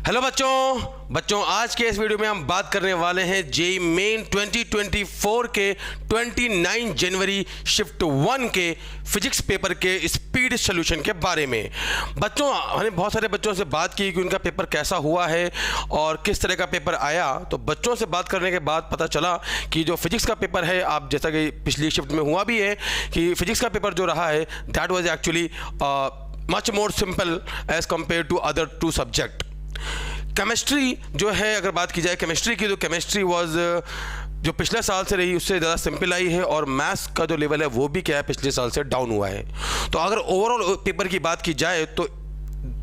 Hello बच्चों आज के इस वीडियो में हम बात करने वाले हैं जेईई मेन 2024 के 29 जनवरी शिफ्ट 1 के फिजिक्स पेपर के स्पीड सॉल्यूशन के बारे में। बच्चों, हमने बहुत सारे बच्चों से बात की कि उनका पेपर कैसा हुआ है और किस तरह का पेपर आया। तो बच्चों से बात करने के बाद पता चला कि जो फिजिक्स का पेपर है, आप जैसा कि पिछली शिफ्ट में हुआ भी है कि फिजिक्स का पेपर जो रहा है that was actually much more simple as compare to other two subject. Chemistry जो है, अगर बात की जाए केमिस्ट्री की, तो केमिस्ट्री वाज जो पिछले साल से रही उससे ज़्यादा सिंपल आई है और मैथ्स का जो लेवल है वो भी क्या है पिछले साल से डाउन हुआ है। तो अगर ओवरऑल पेपर की बात की जाए तो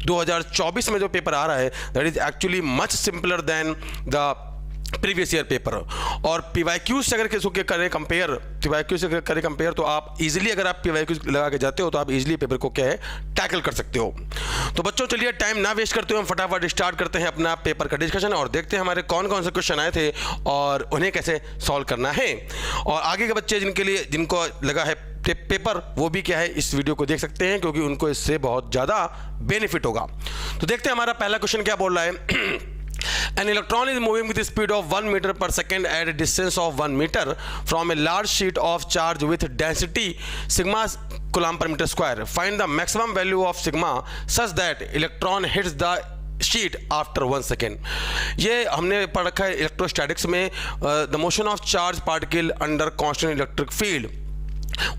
2024 में जो पेपर आ रहा है that is actually much simpler than the previous year paper. और PYQ से अगर किसी के करें कंपेयर, PYQ से करें कंपेयर तो आप इजीली, अगर आप PYQ लगा के जाते हो तो आप इजीली पेपर को क्या है टैकल कर सकते हो। तो बच्चों चलिए टाइम ना वेस्ट करते हुए हम फटाफट स्टार्ट करते हैं अपना पेपर का डिस्कशन और देखते हैं हमारे कौन कौन से क्वेश्चन आए थे और उन्हें कैसे सॉल्व करना है। और आगे के बच्चे जिनको लगा है पेपर वो भी क्या है इस वीडियो को देख सकते हैं क्योंकि उनको इससे बहुत ज़्यादा बेनिफिट होगा। तो देखते हैं हमारा पहला क्वेश्चन क्या बोल रहा है। An electron is moving with the speed of 1 meter per second at a distance of 1 meter from a large sheet of charge with density sigma coulomb per meter square. Find the maximum value of sigma such that electron hits the sheet after 1 second. ये हमने पढ़ रखा है electrostatics में, the motion of charge particle under constant electric field.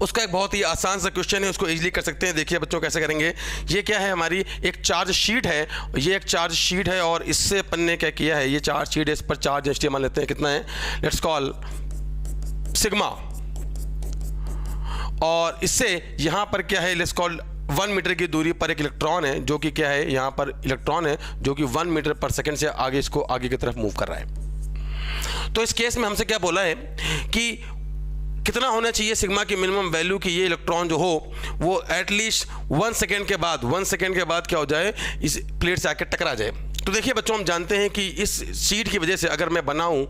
उसका एक बहुत ही आसान सा क्वेश्चन है, उसको इजीली कर सकते हैं। देखिए बच्चों कैसे करेंगे। ये क्या है, हमारी एक चार्ज शीट है, ये एक चार्ज शीट है और इससे अपन ने क्या किया है, ये चार्ज शीट है, इस पर चार्ज डेंसिटी मान लेते हैं कितना है, लेट्स कॉल सिग्मा। और इससे यहाँ पर क्या है, लेट्स कॉल 1 मीटर की दूरी पर एक इलेक्ट्रॉन है जो कि क्या है, यहाँ पर इलेक्ट्रॉन है जो कि 1 मीटर पर सेकेंड से आगे इसको आगे की तरफ मूव कर रहा है। तो इस केस में हमसे क्या बोला है कि कितना होना चाहिए सिग्मा की मिनिमम वैल्यू कि ये इलेक्ट्रॉन जो हो वो एटलीस्ट 1 सेकेंड के बाद क्या हो जाए, इस प्लेट से आकर टकरा जाए। तो देखिए बच्चों, हम जानते हैं कि इस शीट की वजह से अगर मैं बनाऊं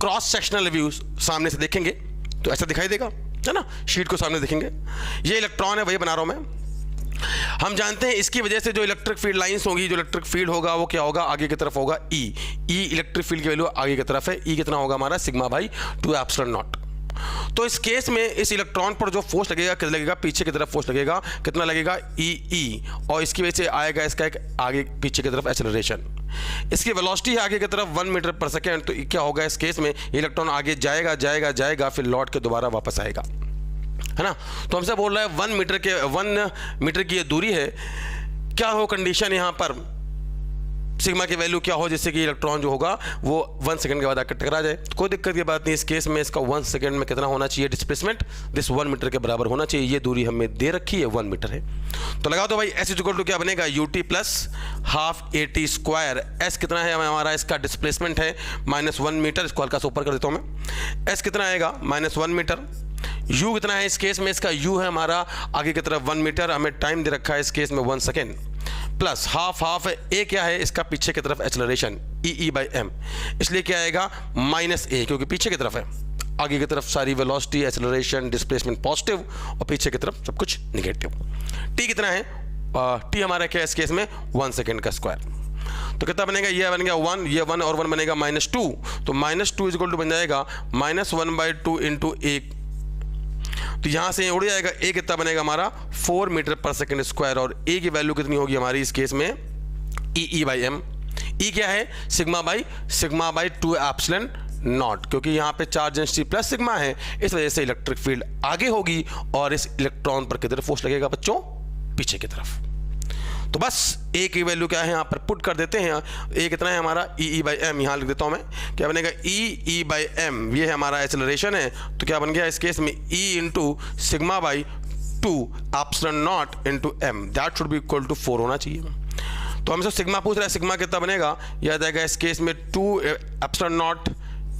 क्रॉस सेक्शनल व्यू, सामने से देखेंगे तो ऐसा दिखाई देगा, है ना। शीट को सामने देखेंगे, ये इलेक्ट्रॉन है, वही बना रहा हूं मैं। हम जानते हैं इसकी वजह से जो इलेक्ट्रिक फील्ड लाइंस होगी, जो इलेक्ट्रिक फील्ड होगा वो क्या होगा, आगे की तरफ होगा E इलेक्ट्रिक फील्ड की वैल्यू आगे की तरफ है। E कितना होगा हमारा, सिग्मा बाई 2 एप्सिलॉन नॉट। तो इस केस में इस इलेक्ट्रॉन पर जो फोर्स लगेगा कितना लगेगा, पीछे की तरफ फोर्स लगेगा, कितना लगेगा E और इसकी वजह से आएगा इसका एक आगे पीछे की तरफ एक्सेलरेशन। इसकी वेलोसिटी है आगे की तरफ 1 मीटर पर सेकेंड। तो क्या होगा इस केस में, इलेक्ट्रॉन आगे जाएगा फिर लौट के दोबारा वापस आएगा, है ना। तो हमसे बोल रहा है 1 मीटर की ये दूरी है, क्या हो कंडीशन यहाँ पर सिग्मा की वैल्यू क्या हो जिससे कि इलेक्ट्रॉन जो होगा वो 1 सेकंड के बाद आकर टकरा जाए। तो कोई दिक्कत की बात नहीं। इस केस में इसका 1 सेकंड में कितना होना चाहिए डिस्प्लेसमेंट, दिस 1 मीटर के बराबर होना चाहिए। ये दूरी हमें दे रखी है 1 मीटर है। तो लगा दो भाई, S इक्वल टू क्या बनेगा, UT plus half AT square. S कितना है हमारा, इसका डिस्प्लेसमेंट है -1 मीटर, इसको हल्का सा ऊपर कर देता हूँ मैं। S कितना आएगा -1 मीटर। U कितना है इस केस में, इसका U है हमारा आगे की तरफ 1 मीटर, हमें टाइम दे रखा है इस केस में 1 सेकेंड, प्लस हाफ A क्या है इसका पीछे की तरफ एक्सेलरेशन E/m, इसलिए क्या आएगा -A क्योंकि पीछे की तरफ है, आगे की तरफ सारी वेलोसिटी एक्सेलरेशन डिस्प्लेसमेंट पॉजिटिव और पीछे की तरफ सब कुछ निगेटिव। T कितना है, T हमारा क्या है इस केस में 1 सेकेंड का स्क्वायर। तो कितना बनेगा, ये बन गया 1, ये 1 और 1 बनेगा -2। तो -2 इज इक्वल टू बन जाएगा -1/2 इंटू A। तो यहां से उड़ जाएगा, A कितना बनेगा हमारा 4 मीटर पर सेकेंड स्क्वायर और A की वैल्यू कितनी होगी हमारी इस केस में E/m। E क्या है, सिग्मा बाई 2 एप्सिलॉन नॉट, क्योंकि यहाँ पे चार्ज डेंसिटी प्लस सिग्मा है, इस वजह से इलेक्ट्रिक फील्ड आगे होगी और इस इलेक्ट्रॉन पर किधर फोर्स लगेगा बच्चों, पीछे की तरफ। तो बस A की वैल्यू क्या है यहाँ पर पुट कर देते हैं। A कितना है हमारा E/m, यहाँ लिख देता हूँ मैं, क्या बनेगा E/m, ये है हमारा एक्सेलरेशन है। तो क्या बन गया इस केस में E into sigma by 2 epsilon not into m, that should be equal to 4 होना चाहिए। तो हमसे सिग्मा पूछ रहा है, सिग्मा कितना बनेगा, यह आ जाएगा इस केस में 2 epsilon not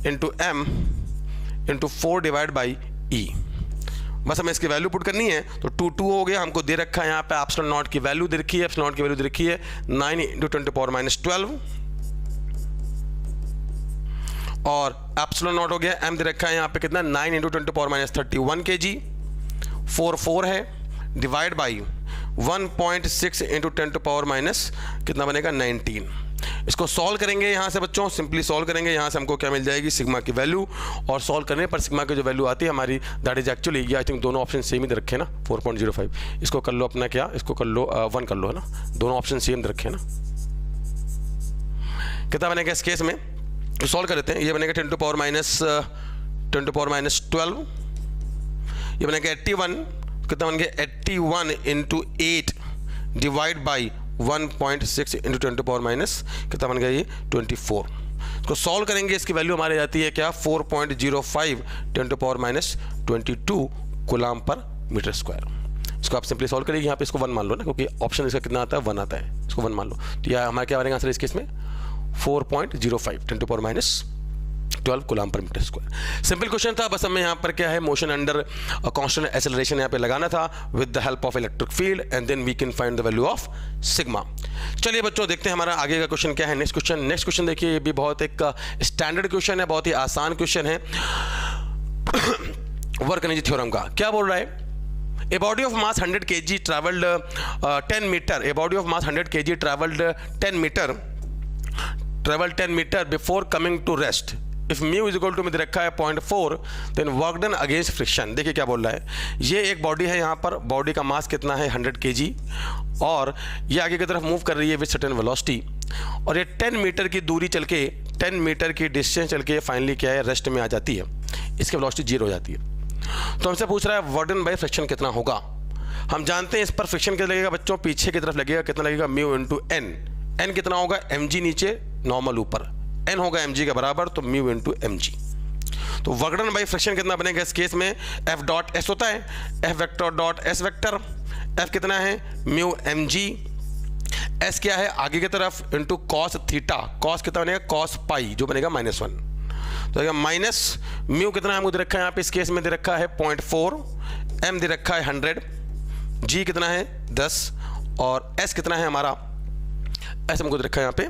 into m into 4 divide by E। बस हमें इसकी वैल्यू पुट करनी है। तो 2 हो गया, हमको दे रखा है यहाँ पे एप्सिलॉन नॉट की वैल्यू दे रखी है, एप्सिलॉन नॉट की वैल्यू दे रखी है 9 × 10⁻12 और एप्सिलॉन नॉट हो गया, m दे रखा है यहाँ पे कितना 9 × 10⁻31 kg, 4 है डिवाइड बाई 1.6 × 10⁻, कितना बनेगा 19। इसको सॉल्व करेंगे यहाँ से बच्चों, सिंपली सॉल्व करेंगे, यहाँ से हमको क्या मिल जाएगी सिग्मा की वैल्यू, और सॉल्व करने पर सिग्मा की जो वैल्यू आती है हमारी दैट इज एक्चुअली, ये आई थिंक दोनों ऑप्शन सेम ही दे रखे हैं ना, 4.05। इसको कर लो अपना क्या, इसको कर लो 1 कर लो, है ना, दोनों ऑप्शन सेम दे रखे हैं ना। कितना बनेगा इस केस में, सॉल्व कर देते हैं। ये बनेगा 10 टू पावर माइनस 12, ये बनेगा 81, कितना बन गया 81 into 8 divide by 1.6 into 10 to power minus कितना बन गया ये 24। इसको सॉल्व करेंगे, इसकी वैल्यू हमारी जाती है क्या 4.05 10 to power minus 22 coulomb per metre square. इसको आप सिंपली सॉल्व करिए, यहाँ पे इसको 1 मान लो ना, क्योंकि ऑप्शन इसका कितना आता है 1 आता है, इसको 1 मान लो। तो यह हमारा क्या बनेगा आंसर इस केस में 4.05 10 to power minus 12 coulomb per metre square. Simple question था, बस हमें यहाँ पर क्या है मोशन अंडर कांस्टेंट एक्सेलरेशन यहाँ पे लगाना था with the help of electric field, and then we can find the value of sigma. चलिए बच्चों देखते हैं हमारा आगे का क्वेश्चन क्या है। नेक्स्ट क्वेश्चन देखिए, ये भी बहुत एक स्टैंडर्ड क्वेश्चन है, बहुत ही आसान क्वेश्चन है वर्क-एनर्जी थ्योरम का। क्या बोल रहा है, A body of mass 100 kg traveled 10 meter. A body of mass 100 kg traveled 10 meter before coming to rest. If mu is equal to में दे रखा है 0.4, then work done against friction। देखिए क्या बोल रहा है, ये एक बॉडी है, यहाँ पर बॉडी का मास कितना है 100 kg, और ये आगे की तरफ मूव कर रही है विद सर्टेन वेलोसिटी, और ये 10 मीटर की दूरी चल के 10 मीटर की डिस्टेंस चल के फाइनली क्या है रेस्ट में आ जाती है, इसकी वेलोसिटी 0 हो जाती है। तो हमसे पूछ रहा है वर्क डन बाय फ्रिक्शन कितना होगा। हम जानते हैं इस पर फ्रिक्शन कितना लगेगा बच्चों, पीछे की तरफ लगेगा, कितना लगेगा म्यू इंटू एन। एन कितना होगा mg नीचे नॉर्मल ऊपर, एन होगा mg के बराबर, तो म्यू इंटू mg। तो वर्क डन बाय फ्रिक्शन कितना बनेगा इस केस में, f डॉट s होता है, f vector dot s vector, f कितना है म्यू mg, s क्या है आगे की तरफ इंटू कॉस थीटा, कॉस कितना बनेगा कॉस पाई जो बनेगा -1, तो माइनस म्यू कितना हमको दे रखा है यहाँ पे इस केस में दे रखा है 0.4, m दे रखा है 100, g कितना है 10, और s कितना है हमारा, s हमको दे रखा है यहाँ पे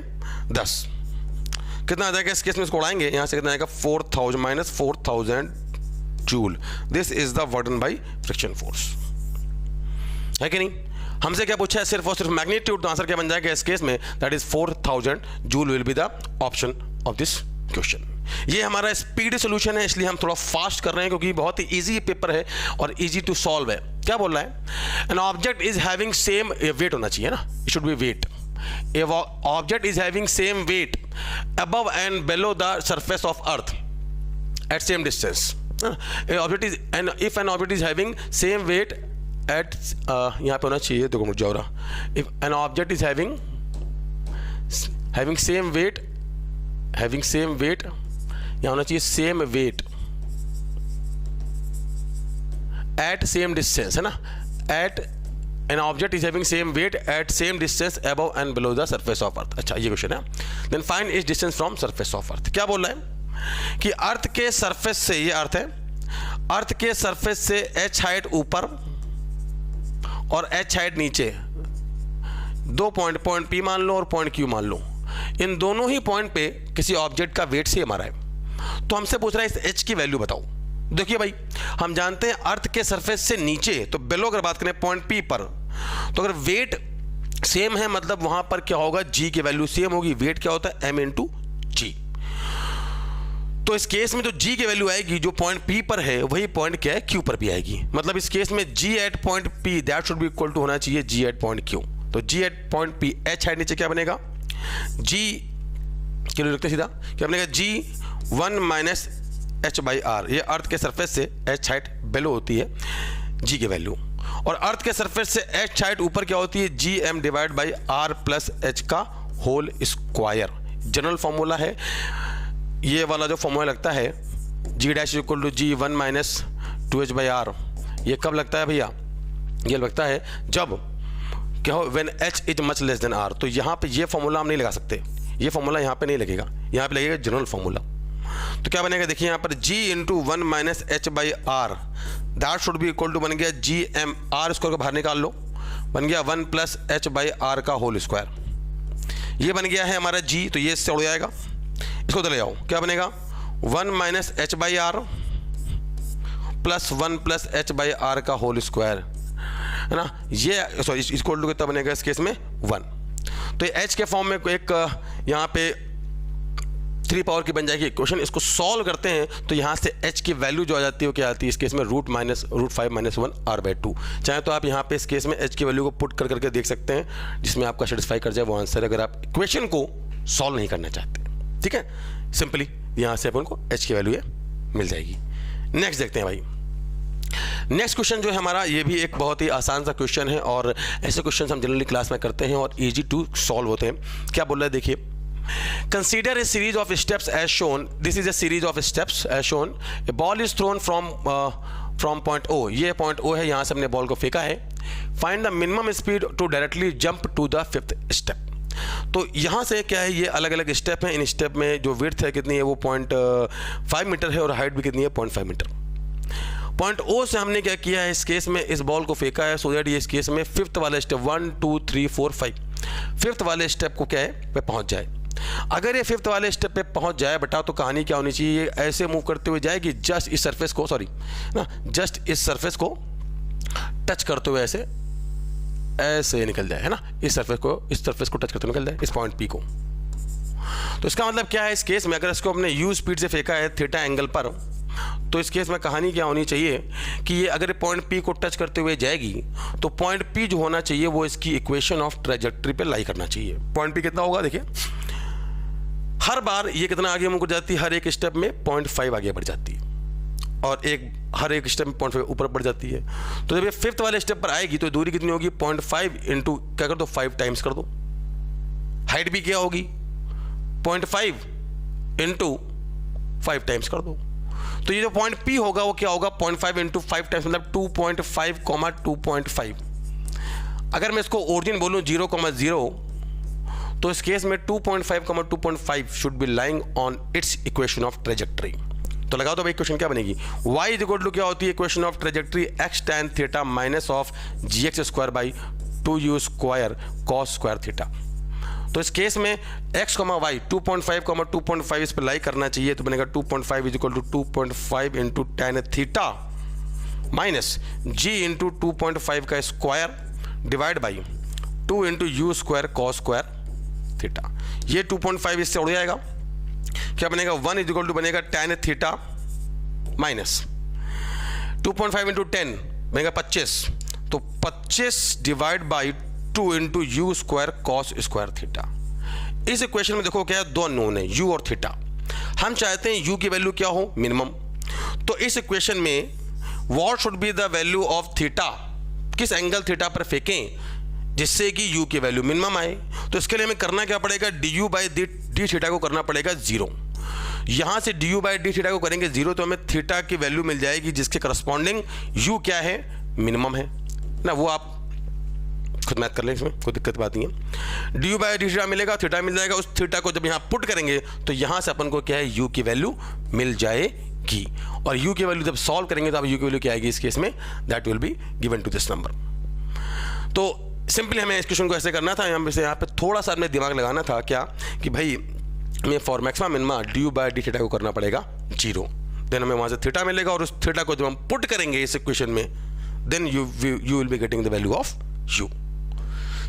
10। कितना आ जाएगा इस केस में, इसको उड़ाएंगे यहाँ से, कितना आएगा 4000 minus 4000 joule. This is the work done by friction force, है कि नहीं। हमसे क्या पूछा है सिर्फ और सिर्फ मैग्नीट्यूड, तो आंसर क्या बन जाएगा इस केस में, that is 4000 joule will be the option of this question. ये हमारा स्पीड सोल्यूशन है, इसलिए हम थोड़ा फास्ट कर रहे हैं क्योंकि बहुत ही इजी पेपर है और इजी टू सॉल्व है। क्या बोल रहा है, an object is having same weight होना चाहिए ना, it should be weight. A object is having same weight above and below the surface of earth at same distance. A object is, and if an object is having same weight at यहाँ पे होना चाहिए, देखो मुझे जाओ रहा, if an object is having same weight यहाँ होना चाहिए same weight at same distance, है ना, at an object is having same weight at same distance above and below the surface of earth। अच्छा ये क्वेश्चन है। then find its distance from surface of earth। क्या बोल रहा है कि अर्थ के सरफेस से, ये अर्थ है, अर्थ के सरफेस से h हाइट ऊपर और h हाइट नीचे, 2 पॉइंट P मान लो और पॉइंट Q मान लो, इन दोनों ही पॉइंट पे किसी ऑब्जेक्ट का वेट से हमारा है। तो हमसे पूछ रहा है इस h की वैल्यू बताओ। देखिए भाई, हम जानते हैं अर्थ के सरफेस से नीचे, तो बेलो अगर बात करें पॉइंट P पर, तो अगर वेट सेम है मतलब वहां पर क्या होगा, g की वैल्यू सेम होगी। वेट क्या होता है m इंटू जी। तो इस केस में जो g की वैल्यू आएगी जो पॉइंट P पर है, वही पॉइंट क्या है Q पर भी आएगी। मतलब इस केस में g at point P that should be equal to होना चाहिए g एट पॉइंट Q। तो g at point P, h height नीचे क्या बनेगा, g के लिए लिखते सीधा, क्या बनेगा g 1 minus h by R. ये अर्थ के सरफेस से h हाइट बेलो होती है g की वैल्यू, और अर्थ के सरफेस से h हाइट ऊपर क्या होती है, G M divide by R plus H का होल स्क्वायर। जनरल फॉर्मूला है ये वाला, जो फॉर्मूला लगता है g dash equal to G 1 minus 2h by R, ये कब लगता है भैया, ये लगता है जब क्या हो when h is much less than r। तो यहाँ पे ये फॉर्मूला हम नहीं लगा सकते, ये फॉर्मूला यहाँ पे नहीं लगेगा, यहाँ पे लगेगा जनरल फॉर्मूला। तो क्या बनेगा, देखिए यहाँ पर g into 1 minus H by R that should be equal to बन गया जी एम, आर स्क्वायर को बाहर निकाल लो, बन गया 1 प्लस एच बाई आर का होल स्क्वायर। ये बन गया है हमारा g, तो ये इससे उड़ जाएगा, इसको ले जाओ, क्या बनेगा 1 minus H by R plus 1 plus H by R का होल स्क्वायर, है ना। ये सॉरी इक्वल टू कितना बनेगा इस केस में 1। तो h के फॉर्म में एक यहाँ पे 3 पावर की बन जाएगी इक्वेशन। इसको सॉल्व करते हैं तो यहाँ से h की वैल्यू जो आ जाती है वो क्या आती है इस केस में √5 - 1 r/2। चाहे तो आप यहाँ पे इस केस में h की वैल्यू को पुट कर करके देख सकते हैं, जिसमें आपका सेटिस्फाई कर जाए वो आंसर, अगर आप इक्वेशन को सॉल्व नहीं करना चाहते। ठीक है, सिंपली यहाँ से अपन को h की वैल्यू मिल जाएगी। नेक्स्ट देखते हैं भाई। नेक्स्ट क्वेश्चन जो है हमारा, ये भी एक बहुत ही आसान सा क्वेश्चन है और ऐसे क्वेश्चन हम जनरली क्लास में करते हैं और इजी टू सॉल्व होते हैं। क्या बोल रहा है देखिए, consider a series of steps as shown, this is a series of steps as shown, a ball is thrown from point O, ये पॉइंट ओ है, यहाँ से हमने बॉल को फेंका है। Find the minimum speed to directly jump to the 5th step. तो यहाँ से क्या है, ये अलग अलग स्टेप हैं। इन स्टेप में जो विड्थ है कितनी है वो 0.5 मीटर है और हाइट भी कितनी है 0.5 मीटर। पॉइंट ओ से हमने क्या किया है इस केस में, इस बॉल को फेंका है सो दैट ये इस केस में 5th वाला स्टेप 1 2 3 4 5 5th वाले स्टेप को क्या है पे पहुंच जाए। अगर ये 5th वाले स्टेप पे पहुंच जाए बेटा तो कहानी क्या होनी चाहिए, ऐसे मूव करते हुए जाएगी जस्ट इस सरफेस को, सॉरी ना, जस्ट इस सरफेस को टच करते हुए ऐसे ऐसे निकल जाए, है ना, इस सरफेस को टच करते हुए निकल जाए इस पॉइंट पी को। तो इसका मतलब क्या है, इस केस में अगर इसको हमने u स्पीड से फेंका है थीटा एंगल पर, तो इस केस में कहानी क्या होनी चाहिए कि ये अगर पॉइंट पी को टच करते हुए जाएगी तो पॉइंट पी जो होना चाहिए वो इसकी इक्वेशन ऑफ ट्रेजेक्ट्री पे लाई करना चाहिए। पॉइंट पी कितना होगा देखिए, हर बार ये कितना आगे मुड़ जाती है, हर एक स्टेप में 0.5 आगे बढ़ जाती है और हर एक स्टेप में 0.5 ऊपर बढ़ जाती है। तो जब ये 5th वाले स्टेप पर आएगी तो दूरी कितनी होगी 0.5 इंटू क्या कर दो 5 टाइम्स कर दो। हाइट भी क्या होगी 0.5 इंटू 5 टाइम्स कर दो। तो ये जो पॉइंट P होगा वो क्या होगा 0.5 इंटू 5 टाइम्स मतलब 2.5, 2.5। अगर मैं इसको ओरिजिन बोलूँ 0,0 तो इस केस में 2.5, 2.5 should be lying on it's equation of trajectory. तो लगा दो भाई इक्वेशन क्या बनेगी, y इज इक्वल टू क्या होती है equation of trajectory x tan theta minus of gx² by 2u square cos square theta. तो इस केस में x, y 2.5, 2.5 इस पर लाई करना चाहिए तो बनेगा 2.5 is equal to 2.5 into tan theta minus g into 2.5 का square divide by 2 into U square cos square theta. ये 2.5 इससे उड़ जाएगा, क्या बनेगा 1 इज इक्वल टू बनेगा tan थीटा माइनस 2.5 इंटू 10 बनेगा 25, तो 25 divide by 2 into U square cos square theta. इस इक्वेशन में देखो क्या है, दो अननोन है यू और थीटा। हम चाहते हैं यू की वैल्यू क्या हो मिनिमम, तो इस इक्वेशन में what should be the value of theta, किस एंगल थीटा पर फेंकें जिससे कि u की वैल्यू मिनिमम आए। तो इसके लिए हमें करना क्या पड़ेगा, du बाई डी थीटा को करना पड़ेगा 0। यहाँ से du बाई डी थीटा को करेंगे 0 तो हमें थीटा की वैल्यू मिल जाएगी जिसके करस्पॉन्डिंग u क्या है मिनिमम है ना, वो आप खुद मैथ कर लें, इसमें कोई दिक्कत बात नहीं है। du बाई डी थीटा मिलेगा, थीटा मिल जाएगा, उस थीटा को जब यहाँ पुट करेंगे तो यहाँ से अपन को क्या है u की वैल्यू मिल जाएगी और u की वैल्यू जब सॉल्व करेंगे तो अब u की वैल्यू क्या आएगी इस केस में, that will be given to this number. तो सिंपली हमें इस क्वेश्चन को ऐसे करना था, यहाँ पे थोड़ा सा हमें दिमाग लगाना था क्या कि भाई हमें for maximum minima dU by d theta को करना पड़ेगा 0, देन हमें वहाँ से थीटा मिलेगा और उस थीटा को जब हम पुट करेंगे इस इक्वेशन में then you will be getting the value of u।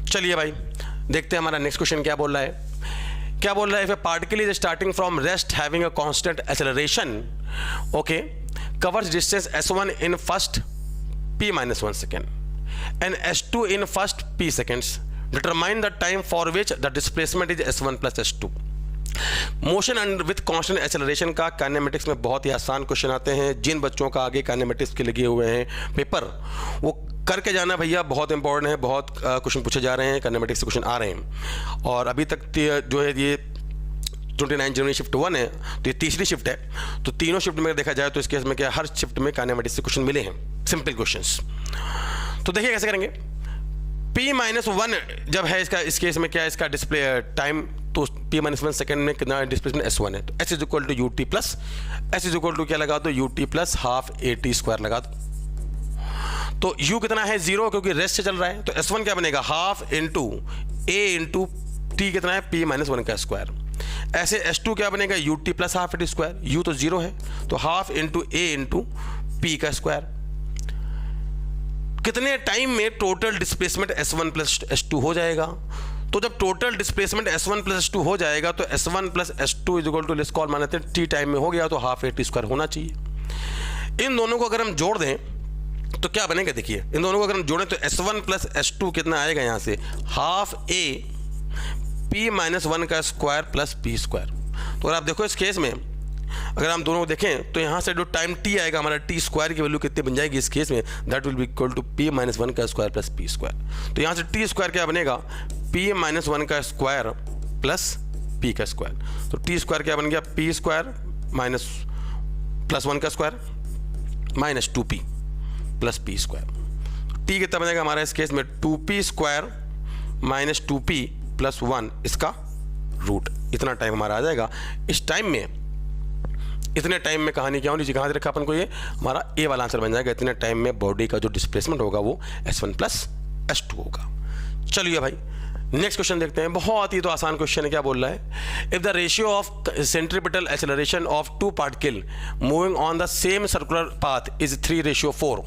चलिए भाई देखते हैं हमारा नेक्स्ट क्वेश्चन क्या बोल रहा है। क्या बोल रहा है, particle is starting from rest having a constant acceleration okay covers distance s1 in first p-1 second and s2 in first p seconds. Determine the time for which the displacement is s1 plus s2. Motion and with constant acceleration का kinematics में बहुत ही आसान question आते हैं। जिन बच्चों का आगे kinematics के लगे हुए हैं पेपर वो करके जाना भैया, बहुत इंपॉर्टेंट है, बहुत क्वेश्चन पूछे जा रहे हैं, काइनेमेटिक्स से क्वेश्चन आ रहे हैं। और अभी तक जो है ये 29 जनवरी शिफ्ट 1 है तो ये तीसरी शिफ्ट है, तो तीनों शिफ्ट में देखा जाए तो इस केस में क्या हर शिफ्ट में काइनेमेटिक्स से क्वेश्चन मिले हैं, सिंपल क्वेश्चंस। तो देखिए कैसे करेंगे, p-1 जब है इसका, इस केस में क्या है इसका डिस्प्ले टाइम, तो p-1 सेकेंड में कितना डिस्प्लेसमेंट s1 है, तो s is equal to ut plus s is equal to क्या लगा दो ut plus half at square लगा दो। तो u कितना है 0 क्योंकि रेस्ट से चल रहा है, तो s1 क्या बनेगा half into a into t कितना है p-1 का स्क्वायर। ऐसे s2 क्या बनेगा ut plus half at square, u तो 0 है तो half into a into p का स्क्वायर। कितने टाइम में total displacement s1 plus s2 हो जाएगा, तो जब total displacement S1 plus S2 हो जाएगा तो S1 plus S2 is equal to let's call मानते हैं t टाइम में हो गया तो हाफ a t स्क्वायर होना चाहिए। इन दोनों को अगर हम जोड़ दें तो क्या बनेगा, देखिए इन दोनों को अगर हम जोड़ें तो S1 प्लस S2 कितना आएगा यहाँ से, हाफ a p माइनस 1 का स्क्वायर प्लस p स्क्वायर। तो अगर आप देखो इस केस में अगर हम दोनों को देखें तो यहाँ से जो टाइम t आएगा हमारा t स्क्वायर की वैल्यू कितनी बन जाएगी इस केस में, that will be equal to p minus 1 का स्क्वायर प्लस p स्क्वायर। तो यहाँ से t स्क्वायर क्या बनेगा, p माइनस 1 का स्क्वायर प्लस p का स्क्वायर। तो t स्क्वायर क्या बन गया, p स्क्वायर माइनस प्लस 1 का square minus 2p plus p square. t कितना बनेगा हमारा इस केस में 2p square minus 2p plus 1 इसका रूट, इतना टाइम हमारा आ जाएगा। इस टाइम में इतने टाइम में कहानी क्या होनी चाहिए, कहाँ से रखा अपन को, ये हमारा ए वाला आंसर बन जाएगा। इतने टाइम में बॉडी का जो डिस्प्लेसमेंट होगा वो S1 प्लस S2 होगा। चलिए भाई नेक्स्ट क्वेश्चन देखते हैं, बहुत ही तो आसान क्वेश्चन है। क्या बोल रहा है, if the ratio of centripetal acceleration of two particle moving on the same circular path is 3:4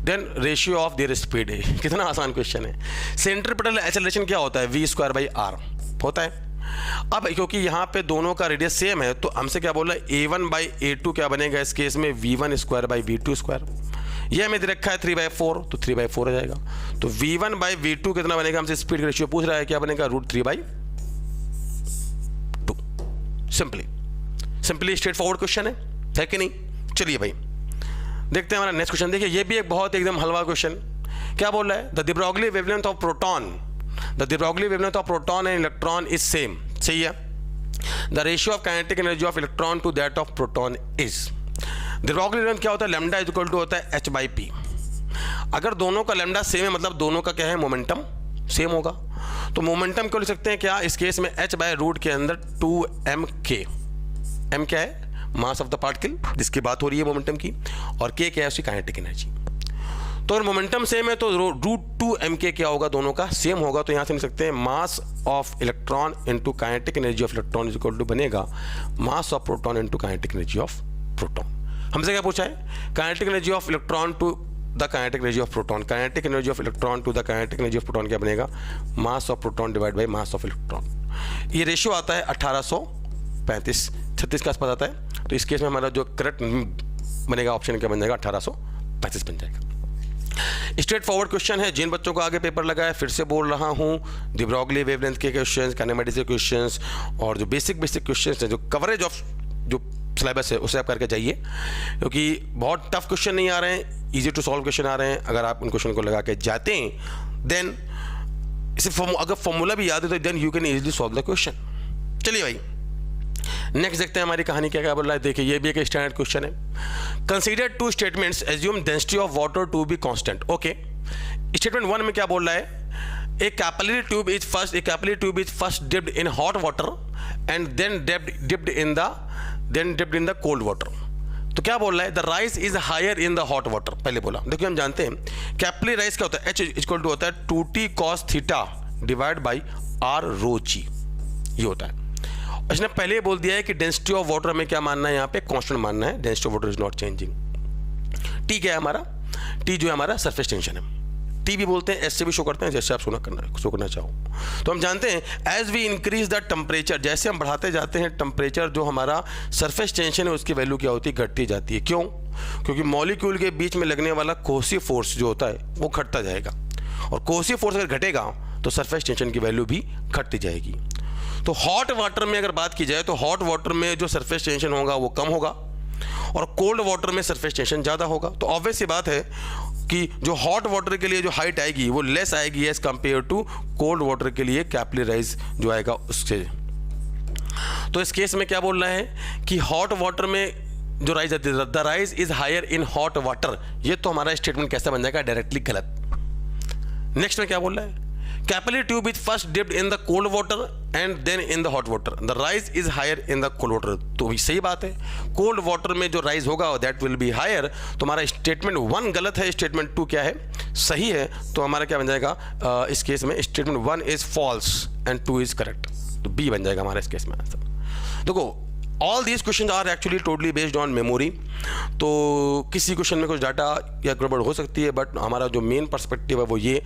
then ratio of their speed है। कितना आसान क्वेश्चन है। सेंट्रीपिटल एक्सेलरेशन क्या होता है, v²/r होता है। अब क्योंकि यहाँ पे दोनों का रेडियस सेम है तो हमसे क्या बोला, a1/a2 क्या बनेगा इस केस में, v1²/v2²। ये हमें दे रखा है 3/4 तो 3/4 हो जाएगा। तो v1/v2 कितना बनेगा, हमसे स्पीड का रेशियो पूछ रहा है, क्या बनेगा, √3/2। सिंपली स्ट्रेट फॉरवर्ड क्वेश्चन है कि नहीं। चलिए भाई देखते हैं हमारा नेक्स्ट क्वेश्चन। देखिए ये भी एक बहुत एकदम हलवा क्वेश्चन। क्या बोल रहा है, the de Broglie wavelength of proton, the de Broglie wavelength of proton and electron is same, सही है। The ratio of kinetic energy of electron to that of proton is, de Broglie wavelength क्या होता है, lambda is equal to होता है h/p। अगर दोनों का लैम्डा सेम है मतलब दोनों का क्या है, मोमेंटम सेम होगा। तो मोमेंटम को लिख सकते हैं क्या, इस केस में h/रूट के अंदर 2mk। m क्या है, मास ऑफ द पार्टिकल जिसकी बात हो रही है मोमेंटम की, और k क्या है उसकी काइनेटिक एनर्जी। तो अगर मोमेंटम सेम है तो √2mk क्या होगा, दोनों का सेम होगा। तो यहाँ से लिख सकते हैं mass of electron into kinetic energy of electron is equal to बनेगा mass of proton into kinetic energy of proton. हमसे क्या पूछा है, kinetic energy of electron to the kinetic energy of proton. Kinetic energy of electron to the kinetic energy of proton क्या बनेगा, mass of proton divide by mass of electron. ये ratio आता है 1835, 36 के आसपास आता है। तो इस केस में हमारा जो करेक्ट बनेगा ऑप्शन क्या बन जाएगा, 1835 बन जाएगा। स्ट्रेट फॉरवर्ड क्वेश्चन है। जिन बच्चों को आगे पेपर लगा है फिर से बोल रहा हूँ, de Broglie वेवलेंथ के क्वेश्चंस, काइनेमेटिक्स के क्वेश्चंस और जो बेसिक क्वेश्चंस हैं, जो कवरेज ऑफ जो सिलेबस है उसे आप करके जाइए, क्योंकि बहुत टफ क्वेश्चन नहीं आ रहे हैं, इजी टू सॉल्व क्वेश्चन आ रहे हैं। अगर आप उन क्वेश्चन को लगा के जाते हैं देन इसे अगर फॉर्मूला भी याद है तो then you can easily solve the question. चलिए भाई नेक्स्ट देखते हैं हमारी कहानी क्या क्या बोल रहा है। देखिए ये भी एक स्टैंडर्ड क्वेश्चन है। Consider two statements, assume density of water to be constant. Okay, statement 1 में क्या बोल रहा है, a capillary tube is first dipped in hot water and then dipped in the cold water। तो क्या बोल रहा है, the rise is higher in the hot water। पहले बोला, देखिए हम जानते हैं कैपिलरी राइज क्या होता है, H इक्वल टू होता है 2t cos theta divide by r rho g, ये होता है। इसने पहले बोल दिया है कि डेंसिटी ऑफ वाटर में क्या मानना है, यहाँ पे कांस्टेंट मानना है, density of water is not changing. T क्या है हमारा, टी जो है हमारा सरफेस टेंशन है, टी भी बोलते हैं, एस से भी शो करते हैं, जैसे आप शो करना चाहो। तो हम जानते हैं as we increase the temperature, जैसे हम बढ़ाते जाते हैं टेम्परेचर, जो हमारा सरफेस टेंशन है उसकी वैल्यू क्या होती है, घटती जाती है। क्यों, क्योंकि मॉलिक्यूल के बीच में लगने वाला कोसी फोर्स जो होता है वो घटता जाएगा, और कोसी फोर्स अगर घटेगा तो सरफेस टेंशन की वैल्यू भी घटती जाएगी। तो हॉट वाटर में अगर बात की जाए तो हॉट वाटर में जो सरफेस टेंशन होगा वो कम होगा, और कोल्ड वाटर में सरफेस टेंशन ज़्यादा होगा। तो ऑब्वियस सी बात है कि जो हॉट वाटर के लिए जो हाइट आएगी वो लेस आएगी as compare to cold water के लिए कैपिलरी राइज जो आएगा उससे। तो इस केस में क्या बोल रहा है कि हॉट वाटर में जो राइज आती है, the rise is higher in hot water, ये तो हमारा स्टेटमेंट कैसा बन जाएगा, डायरेक्टली गलत। नेक्स्ट में क्या बोल रहा है, capillary tube is first dipped in the cold water and then in the hot water, the rise is higher in the cold water. तो भी सही बात है, कोल्ड वाटर में जो राइज होगा दैट विल बी हायर। तो हमारा स्टेटमेंट 1 गलत है, स्टेटमेंट 2 क्या है, सही है। तो हमारा क्या बन जाएगा इस केस में, statement 1 is false and 2 is correct. तो बी बन जाएगा हमारा इस केस में आंसर। देखो all these question are actually totally based on memory, तो किसी क्वेश्चन में कुछ डाटा या गड़बड़ हो सकती है, बट हमारा जो मेन पर्सपेक्टिव है वो ये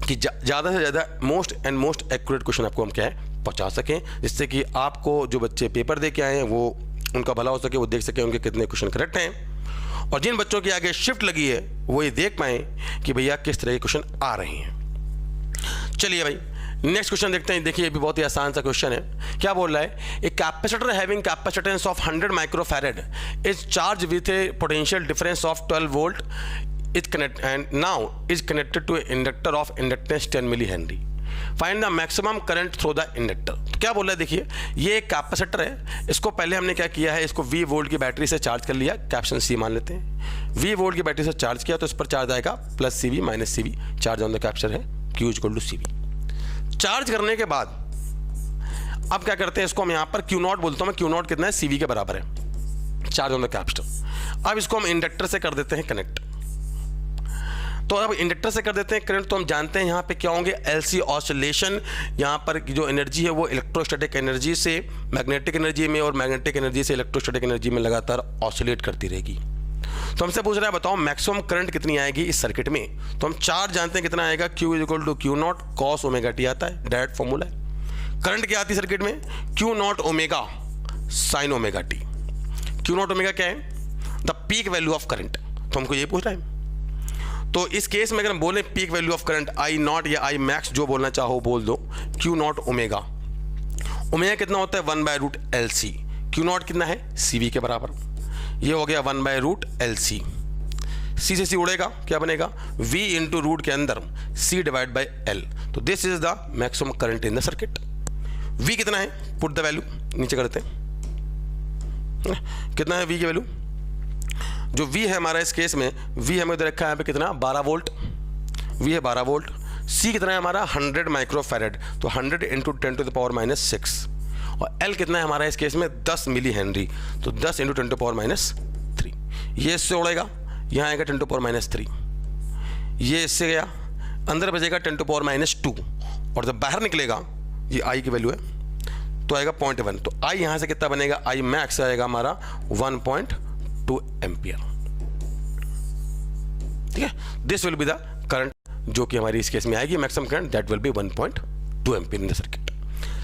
कि ज़्यादा से ज़्यादा मोस्ट एक्यूरेट क्वेश्चन आपको हम क्या है पहुंचा सकें, जिससे कि आपको जो बच्चे पेपर दे के आए हैं वो उनका भला हो सके, वो देख सकें उनके कितने क्वेश्चन करेक्ट हैं, और जिन बच्चों की आगे शिफ्ट लगी है वो ये देख पाएँ कि भैया किस तरह के क्वेश्चन आ रहे हैं। चलिए भाई नेक्स्ट क्वेश्चन देखते हैं। देखिए ये भी बहुत ही आसान सा क्वेश्चन है। क्या बोल रहा है, a capacitor having capacitance of 100 microfarad is charge with A potential difference of 12 volt is connected and now is connected to an inductor of inductance 10 millihenry. Find the maximum current through the inductor. तो क्या बोल रहा है, देखिए ये एक capacitor है, इसको पहले हमने क्या किया है, इसको V वोल्ट की बैटरी से चार्ज कर लिया, कैप्शन C मान लेते हैं। V वोल्ट की बैटरी से चार्ज किया तो इस पर चार्ज आएगा plus CV minus CV, charge on the capacitor है Q equal to CV। Charge करने के बाद अब क्या करते हैं, इसको हम यहाँ पर Q नॉट बोलता हूँ मैं, Q नॉट कितना है, CV के बराबर है, चार्ज ऑन द कैपेसिटर। अब इसको हम इंडक्टर से कर देते हैं कनेक्ट। तो अब इंडक्टर से कर देते हैं करंट, तो हम जानते हैं यहाँ पे क्या होंगे, LC ऑसिलेशन, यहाँ पर जो एनर्जी है वो इलेक्ट्रोस्टैटिक एनर्जी से मैग्नेटिक एनर्जी में और मैग्नेटिक एनर्जी से इलेक्ट्रोस्टैटिक एनर्जी में लगातार ऑसिलेट करती रहेगी। तो हमसे पूछ रहा है बताओ मैक्सिमम करंट कितनी आएगी इस सर्किट में। तो हम चार्ज जानते हैं कितना आएगा, Q equal to Q naught cos omega t आता है, डायरेक्ट फॉर्मूला है। करंट क्या आती है सर्किट में, Q not omega sine omega T. Q not omega क्या है, the peak value of current. तो हमको ये पूछ रहा है। तो इस केस में अगर हम बोले peak value of current I not या आई मैक्स जो बोलना चाहो बोल दो, Q नॉट ओमेगा, ओमेगा कितना होता है 1/√LC, Q नॉट कितना है CV के बराबर, ये हो गया 1/√LC, C से C उड़ेगा क्या बनेगा V इंटू रूट के अंदर C डिवाइड बाई L। तो this is the maximum current in the circuit. V कितना है, पुट द वैल्यू नीचे करते हैं, कितना है V की वैल्यू, जो V है हमारा इस केस में, V हमें उधर रखा है यहाँ पे कितना 12 वोल्ट, V है 12 वोल्ट, C कितना है हमारा 100 माइक्रोफैरेड, तो 100 into 10 to the power minus 6, और L कितना है हमारा इस केस में 10 मिली हेनरी, तो 10 इंटू 10 टू पावर माइनस 3। ये इससे उड़ेगा, यहाँ आएगा 10 टू पावर माइनस 3, ये इससे गया अंदर बचेगा 10 टू पावर माइनस 2, और जब बाहर निकलेगा ये I की वैल्यू है तो आएगा 0.1, तो I यहाँ से कितना बनेगा, I मैक्स आएगा हमारा 1.2 एम्पियर। ठीक है, this will be the current जो कि हमारी इस केस में आएगी maximum current, that will B 1.2 ampere in the circuit.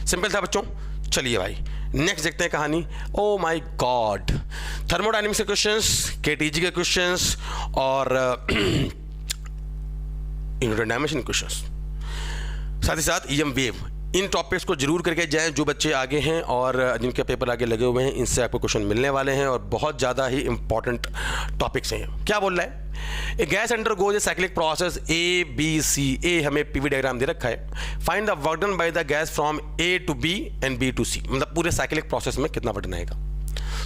Simple था बच्चों। चलिए भाई नेक्स्ट देखते हैं कहानी। ओ माय गॉड, थर्मोडायनेमिक्स के क्वेश्चंस, केटीजी के क्वेश्चंस और एरोडायनेमिक्स क्वेश्चंस, साथ ही साथ ईएम वेव, इन टॉपिक्स को जरूर करके जाएं जो बच्चे आगे हैं और जिनके पेपर आगे लगे हुए हैं, इनसे आपको क्वेश्चन मिलने वाले हैं और बहुत ज़्यादा ही इंपॉर्टेंट टॉपिक्स हैं। क्या बोल रहा है, a gas undergoes a cyclic process ABC, ए हमें PV डायग्राम दे रखा है, find the work done by the gas from A to B and B to C, मतलब पूरे साइक्लिक प्रोसेस में कितना वर्क आएगा।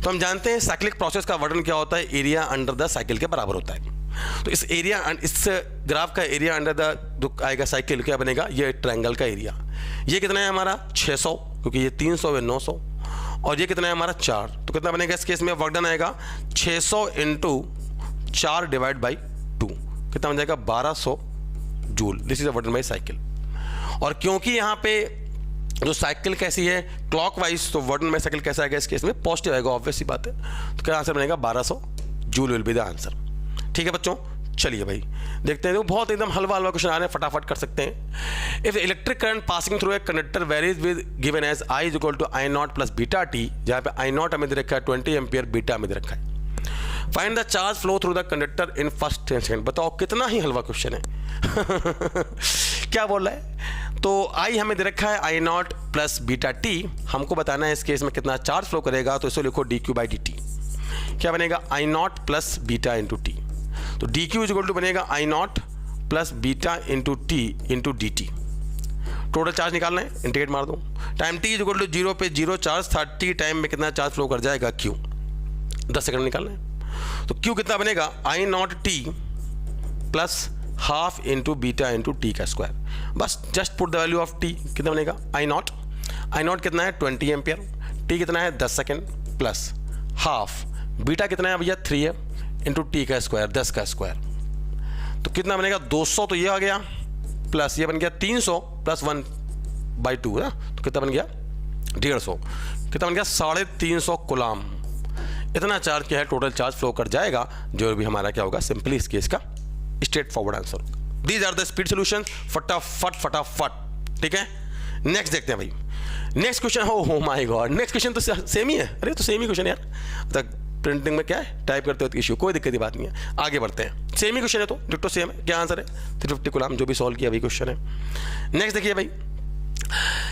तो हम जानते हैं साइक्लिक प्रोसेस का वर्क क्या होता है, एरिया अंडर द साइकिल के बराबर होता है। तो इस एरिया, इस ग्राफ का एरिया अंडर द आएगा साइकिल क्या बनेगा, ये ट्रायंगल का एरिया, ये कितना है हमारा 600, क्योंकि ये 300 है 900, और ये कितना है हमारा 4, तो कितना बनेगा इस केस में वर्क डन आएगा 600 इंटू 4 डिवाइड बाई 2, कितना बन जाएगा 1200 joule. This is a work done by cycle. और क्योंकि यहाँ पे जो साइकिल कैसी है क्लॉकवाइज, तो वर्क डन बाई साइकिल कैसा आएगा इस केस में पॉजिटिव आएगा, ऑब्वियस सी बात है। तो क्या आंसर बनेगा 1200 joule will be the answer. ठीक है बच्चों, चलिए भाई देखते हैं, बहुत एकदम हलवा क्वेश्चन आ रहे हैं, फटाफट कर सकते हैं। If electric current passing through a conductor varies with given as I is equal to I naught plus beta t, जहाँ पे I नॉट हमें दे रखा है 20 एम्पियर, बीटा हमें दे रखा है। Find the charge flow through the conductor in first 10 second. बताओ कितना ही हलवा क्वेश्चन है। क्या बोल रहा है, तो I हमें दे रखा है I naught plus beta T, हमको बताना है इस केस में कितना चार्ज फ्लो करेगा, तो इसको लिखो dQ/dt, क्या बनेगा I naught plus beta into t, तो dQ इज इक्वल टू बनेगा I naught plus beta into t into d t. Total charge निकालना है, इंटीग्रेट मार दो, time t is equal to 0 पे 0 चार्ज था, t टाइम में कितना चार्ज फ्लो कर जाएगा Q, 10 सेकंड निकालना है। तो Q कितना बनेगा I not T plus half into beta into T का स्क्वायर, बस just put the value of t, कितना बनेगा I नॉट कितना है 20 एम्पियर, t कितना है 10 सेकेंड प्लस हाफ, बीटा कितना है भैया 3 है इंटू टी का स्क्वायर 10 का स्क्वायर, तो कितना बनेगा 200, तो ये आ गया प्लस ये बन गया 300 प्लस 1/2 है, तो कितना बन गया 150, कितना बन गया 350 कूलम। इतना चार्ज क्या है टोटल चार्ज फ्लो कर जाएगा, जो भी हमारा क्या होगा सिंपली इस केस का स्ट्रेट फॉरवर्ड आंसर होगा। These are the speed solution, फटाफट फटाफट, ठीक है। नेक्स्ट देखते हैं भाई, next question, oh my god, next question तो सेम ही है, अरे तो सेम ही क्वेश्चन यार, तक प्रिंटिंग में क्या है, टाइप करते हो इश्यू, कोई दिक्कत की बात नहीं है, आगे बढ़ते हैं, सेम ही क्वेश्चन है तो डिट्टो सेम है, क्या आंसर है 350 कूलम, जो भी सॉल्व किया वही क्वेश्चन है। नेक्स्ट देखिए भाई,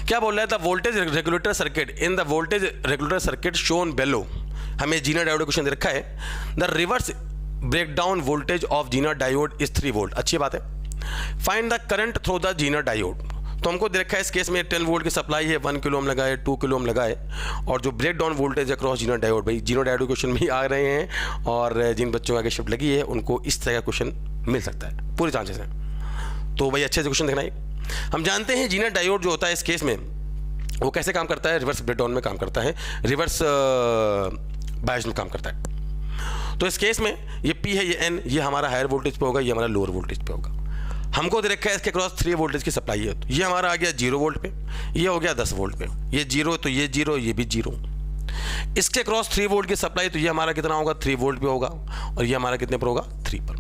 क्या बोल रहा है, the voltage regulator circuit in the voltage regulator circuit shown below, हमें जीना डायोड क्वेश्चन दे रखा है, the reverse breakdown voltage of zener diode is 3 volt, अच्छी बात है। Find the current through the zener diode, तो हमको दे रखा है इस केस में 10 वोल्ट की सप्लाई है, 1 किलो ओम लगाए, 2 किलो ओम लगाए, और जो ब्रेक डाउन वोल्टेज अक्रॉस जीनो डायोड, भाई जीनो डायोड क्वेश्चन भी आ रहे हैं, और जिन बच्चों का आगे शिफ्ट लगी है उनको इस तरह का क्वेश्चन मिल सकता है, पूरे चांसेस हैं। तो भाई अच्छे से क्वेश्चन देखना है। हम जानते हैं जीनो डायोड जो होता है इस केस में वो कैसे काम करता है, रिवर्स ब्रेक डाउन में काम करता है, रिवर्स बायस में काम करता है। तो इस केस में ये P है, ये N, ये हमारा हायर वोल्टेज पे होगा, ये हमारा लोअर वोल्टेज पे होगा। हमको दे रखा है इसके क्रॉस 3 वोल्टेज की सप्लाई है, तो ये हमारा आ गया 0 वोल्ट पे, ये हो गया 10 वोल्ट पे, ये 0 तो ये 0, ये भी 0। इसके क्रॉस 3 वोल्ट की सप्लाई, तो ये हमारा कितना होगा, 3 वोल्ट पे होगा, और ये हमारा कितने पर होगा, 3 पर।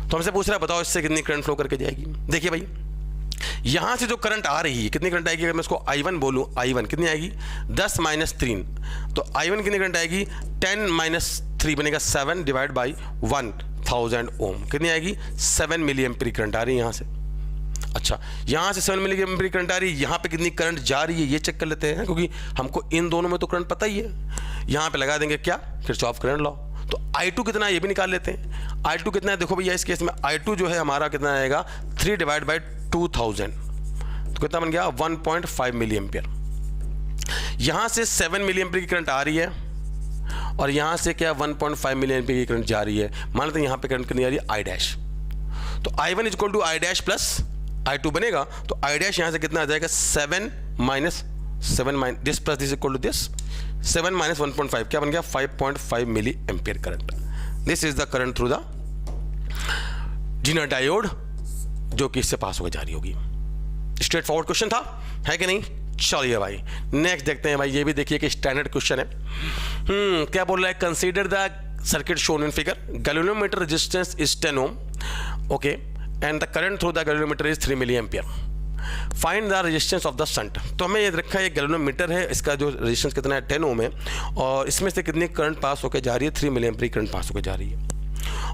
तो हमसे पूछ रहा है बताओ इससे कितनी करंट फ्लो करके जाएगी। देखिए भाई, यहाँ से जो करंट आ रही है कितनी करंट आएगी, अगर मैं इसको I1 बोलूँ, I1 कितनी आएगी 10 माइनस 3, तो I1 कितनी करंट आएगी 10 माइनस 3 बनेगा 7 डिवाइड बाई 1000 ओम, कितनी आएगी 7 मिली एम्पीयर करंट आ रही है यहाँ से। अच्छा, यहाँ से 7 मिली एम्पीयर करंट आ रही है, यहाँ पे कितनी करंट जा रही है ये चेक कर लेते हैं, क्योंकि हमको इन दोनों में तो करंट पता ही है। यहाँ पे लगा देंगे क्या, किरचॉफ करंट लॉ, तो I2 कितना है ये भी निकाल लेते हैं। I2 कितना है, देखो भैया इस केस में I2 जो है हमारा कितना आएगा 3 डिवाइड बाई 2000, तो कितना बन गया 1.5 मिली एम्पीयर। यहाँ से 7 मिली एम्पीयर की करंट आ रही है, और यहाँ से क्या 1.5 मिली एम्पीयर की करंट जा रही है, मान लेते हैं यहाँ पे करंट कितनी आ रही है I डैश, तो I1 is equal to I dash plus I2 बनेगा, तो I डैश यहाँ से कितना आ जाएगा 7 minus this plus this equal to this, 7 minus 1.5 क्या बन गया 5.5 milli ampere current. This is the current through the zener diode, जो कि इससे पास होकर जा रही होगी। स्ट्रेट फॉरवर्ड क्वेश्चन था, है कि नहीं। चलिए भाई नेक्स्ट देखते हैं भाई, ये भी देखिए कि स्टैंडर्ड क्वेश्चन है। क्या बोल रहा है, consider the circuit shown in figure, galvanometer resistance is 10 ohm, okay, and the current through the galvanometer is 3 milli ampere, find the resistance of the shunt. तो हमें ये रखा है गैल्वेनोमीटर है, इसका जो रेजिस्टेंस कितना है 10 ओम है, और इसमें से कितनी करंट पास होकर जा रही है 3 मिली एम्पीयर करंट पास होकर जा रही है,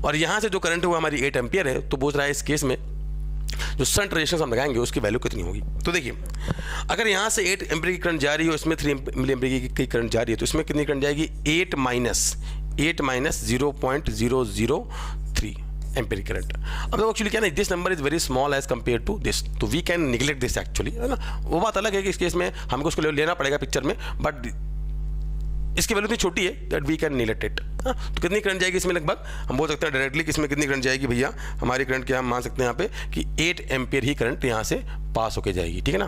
और यहाँ से जो करंट हुआ हमारी 8 एम्पीयर है। तो बोल रहा है इस केस में जो शंट रेजिस्टेंस हम लगाएंगे उसकी वैल्यू कितनी होगी। तो देखिए अगर यहाँ से 8 एम्पीयर की करंट जा रही है, इसमें 3 मिली एम्पीयर की करंट जा रही है, तो इसमें कितनी करंट जाएगी 8 माइनस 0.003 एम्पीयर करंट। अब देखो एक्चुअली क्या ना, this number is very small as compare to this, तो we can neglect this actually, है ना। वो बात अलग है कि इस केस में हमको उसको लेना पड़ेगा पिक्चर में, बट इसकी वैल्यू इतनी छोटी है that we can neglect it. तो कितनी करंट जाएगी इसमें, लगभग हम बोल सकते हैं डायरेक्टली कि इसमें कितनी करंट जाएगी भैया, हमारी करंट क्या हम मान सकते हैं यहाँ पे कि 8 एम्पीयर ही करंट यहाँ से पास होके जाएगी, ठीक है ना।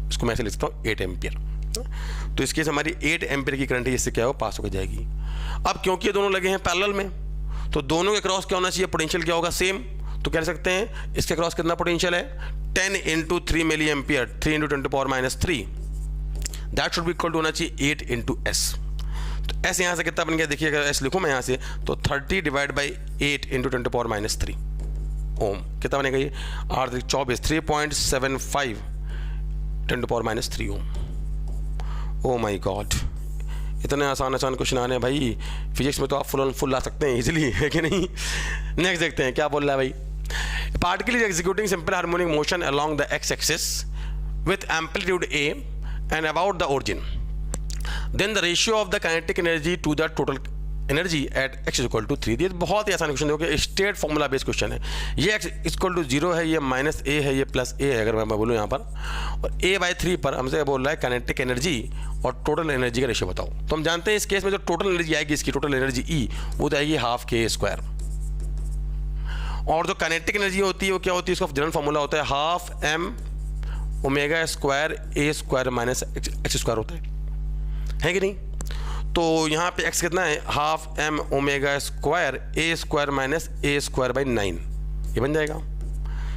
इसको मैं ऐसे लिख सकता हूँ 8 एम्पीयर, तो इस केस हमारी 8 एम्पीयर की करंट है, इससे क्या हो पास होकर जाएगी। अब क्योंकि ये दोनों लगे हैं पैरेलल में, तो दोनों के क्रॉस क्या होना चाहिए, पोटेंशियल क्या होगा सेम। तो कह सकते हैं इसके क्रॉस कितना पोटेंशियल है 10 into 3 milli ampere, 3 into 10⁻³ that should be equal to होना चाहिए 8 इंटू एस। तो एस यहाँ से कितना बन गया, देखिए अगर एस लिखूँ मैं यहाँ से, तो 30 डिवाइड बाई 8 इंटू 10⁻³ ओम, कितना बनेगा ये 8 24 3.75 10⁻³ ओम। ओ माई गॉड, इतने आसान क्वेश्चन आने हैं भाई, फिजिक्स में तो आप फुल ला सकते हैं इजीली, है कि नहीं। नेक्स्ट देखते हैं क्या बोल रहा है भाई, particle is executing simple harmonic motion along the x axis with amplitude A and about the origin, then the ratio of the kinetic energy to the total energy at x is equal to 3। ये बहुत ही आसान question है, क्योंकि state formula based question है। ये x equal to 0 है, ये minus a है, ये प्लस a है अगर मैं बोलूँ यहाँ पर, और a/3 पर हमसे बोल रहा है काइनेटिक एनर्जी और टोटल एनर्जी का रेशियो बताओ। तो हम जानते हैं इस केस में जो टोटल एनर्जी आएगी, इसकी टोटल एनर्जी E वो तो आएगी ½ k², और जो काइनेटिक एनर्जी होती है वो क्या होती है, इसका जनरल फॉर्मूला होता है ½ m omega square a² minus x² होता है कि नहीं। तो यहाँ पे x कितना है ½ m omega square a² minus a²/9, ये बन जाएगा,